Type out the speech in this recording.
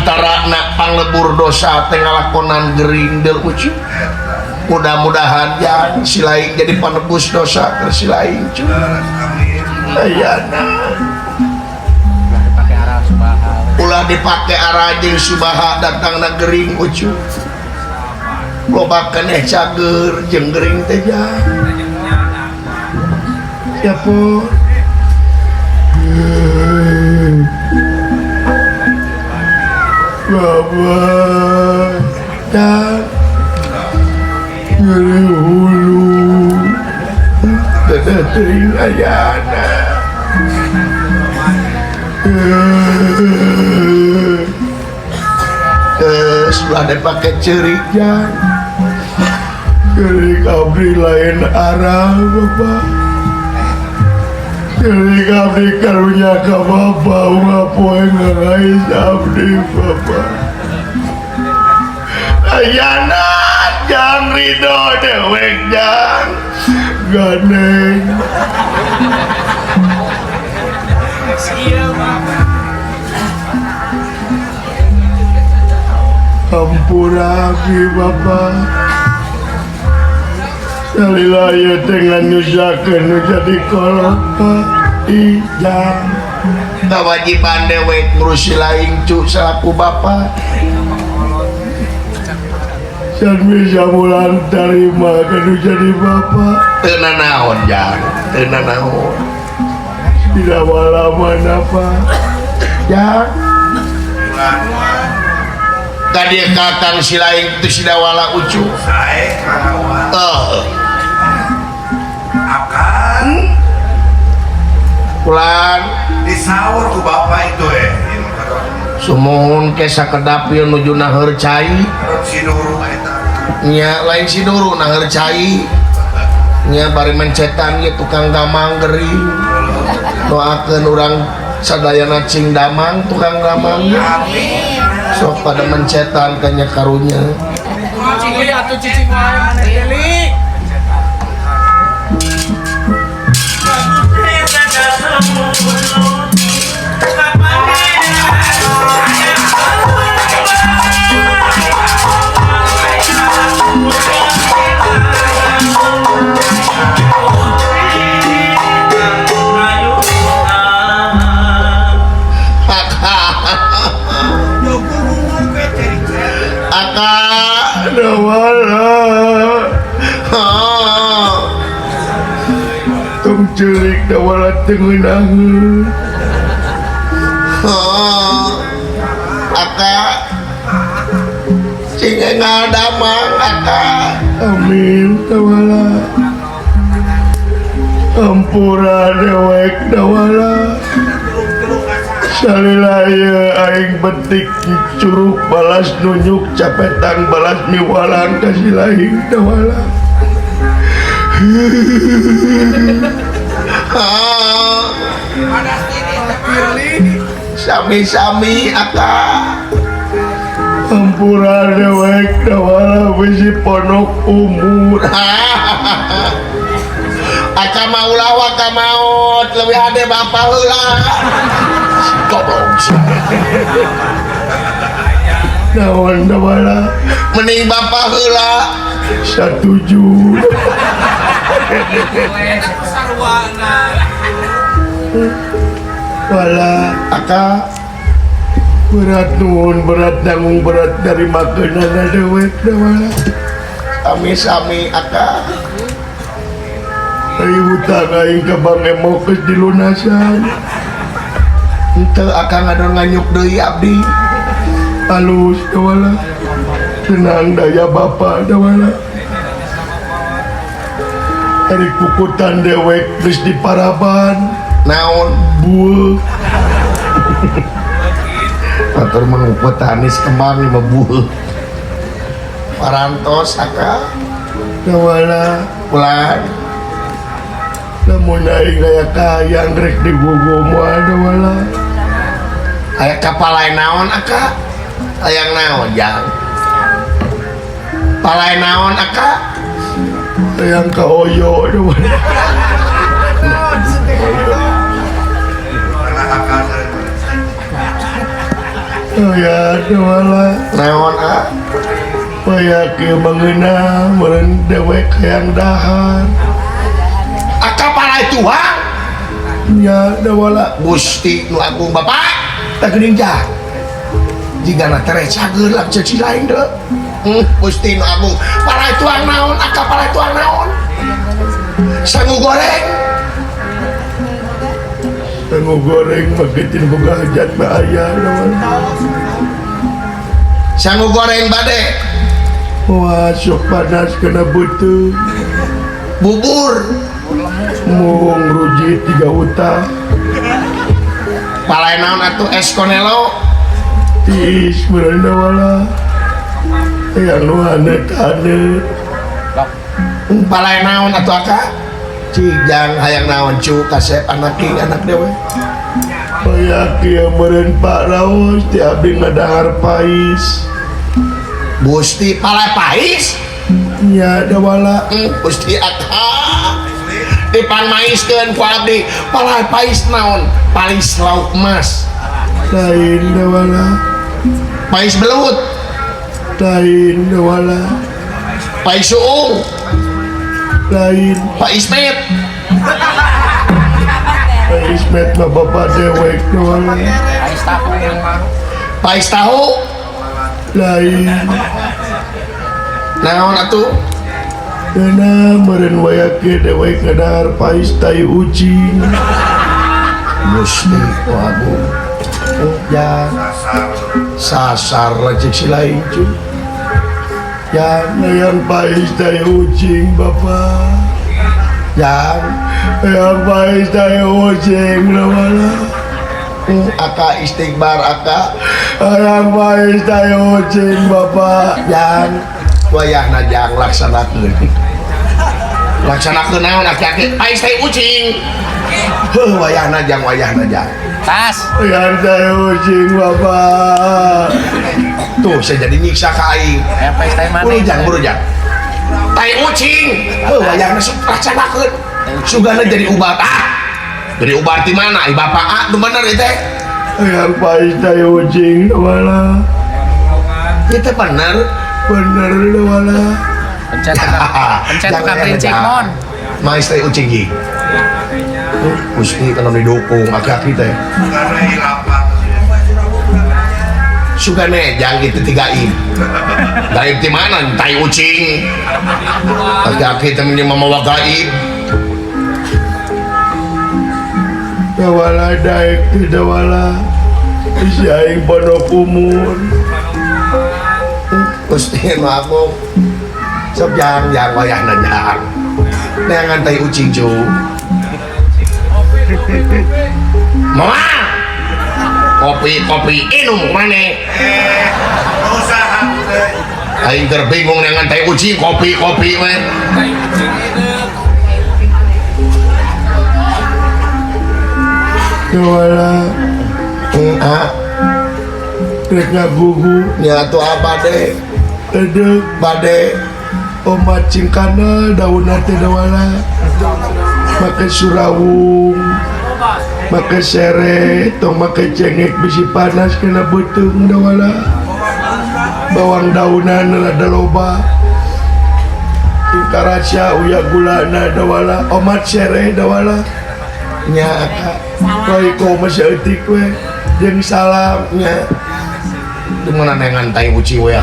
antara nak panglebur dosa teh ngalakonan gering deul ucu mudah-mudahan jangan si lain jadi penebus dosa ke si lain cu ayana ulah dipake arah jeung subaha datang na gering ucu loba keneh cager jeung gering teh ya po Baba dan nyeri hulu dan tering ayana setelah dia pakai cerik jan cerik abdi lain arah Bapak cerik abdi karunya ke Bapak ngapoe ngais abdi Bapak ayana jangan ridho dewek jangan gandeng Hampuragi Bapak salilaya dengan nyusakeun nu jadi kolot ijang kewajiban dewek ngurusi lain cu selaku Bapak dan bisa mulan terima kanu jadi Bapak teuna naon jang teuna naon tidak walaman apa jang kadia kakang si lain itu sidawala ucu akan pulang disaur ku Bapak itu sumun ke sakedapil nuju naheur cai siduru eta nya lain siduru naheur cai nya bari mencetan ge tukang damang gering doakeun urang sadayana cing damang tukang damang amin sok pada mencetan kanya karunya cicing atuh cicing wae Deli cerik dawala tengeunangeun aka cing engal damang aka amin dawala ampura dewek dawala salilaya aing betik curug balas nunyuk capetan balas miwalang kasih lain dawala sami-sami aka ampura dewek dawala bisi ponok umur aka maulah waka maut lebih ade Bapak heula goblok naon dawala mending Bapak heula satuju wala aka berat nuhun berat nanggung berat dari makanan dewek dawala sami-sami aka ayo hutang aing ke Bang Emo kes dilunasan henteu aka ngadon nganyuk deui abdi halus dawala tenang daya Bapak dawala dari kukutan dewek geus di paraban naon bueuh atur mangupet Anis kembang lima bueuh parantos aka dawala pulang lamun aing aya kayang rek digugu moal dawala aya kapal lain naon aka hayang naon jang palain naon aka hayang ka oyo dawala Oh ya dawala naon Paya ke mengenal merendewek yang dahar Aka palai tuang. ya dawala Gusti nu agung bapak. tak geuning jah jika na tere cager lang caci lain deh Gusti nu agung. Palai tuang naon? Aka palai tuang naon? Sangu goreng. tengok goreng magetin boga hajat bahaya dawala Sangu goreng bade. wah sok panas kena betul Bubur. mung ruji 3 utang Palai naon atuh eskonelo. tiis merenda wala yang nu hanet-hanet Palai naon atuh aka? cijang Hayang naon cu kasep anak king anak dewe. paya kia meren pak raos ti abdi ngadahar pais Gusti palai pais. nya dawala Gusti aka dipanmaiskeun ku abdi palai pais naon? Pais lauk emas. lain dawala Pais belut. lain dawala Pais suung. lain Pais met. pais met mah bapak dewek dawala Pais tahu. lain Naon atuh? dana meren wayake dewek ngadahar pais tai ucing Gusti ku agung. ya Sasar rejek si lain cu. yang yang pais tai ucing bapak yang pais tai ucing dawala Aka istighbar aka yang pais tai ucing bapak yang wayahna jang laksanakeun. Laksanakeun naon aki-aki? Pais teh ucing. Heuh wayahna jang. yang tai ucing bapak Tuh saya jadi nyiksa ka aing. Burujang. Tai ucing. Heuh wayahna laksanakeun. Sugana jadi ubat Jadi ubat di mana? Bapak nu bener ieu teh. yang pais tai ucing dawala Ieu teh bener. bener dawala Pencet ka prinsip mon. Mais teh ucing gi. Gusti kalau didukung aki-aki teh. Sugane jang gitu 3 im. Gaib di mana? Tai ucing. Aki-aki teh mamawa gaib. dawala daek ti dawala isi aing pondok umur Gusti nu agung. Sok jang wayahna jang. Neangan tai ucing cu. Mama. Kopi inum maneh. Aing keur bingung neangan tai ucing kopi mah. dawala rek ngagugu Ya tuh apa deh? edek Bade. omat cingkana daun teh dawala make surawung make sere tong make cengek bisi panas kena beuteung dawala bawang daunan rada loba tingkarasya uya gulana dawala omat sere dawala nya aka waiko masih etik we jeung salamnya Di mana nengan tai ucing we?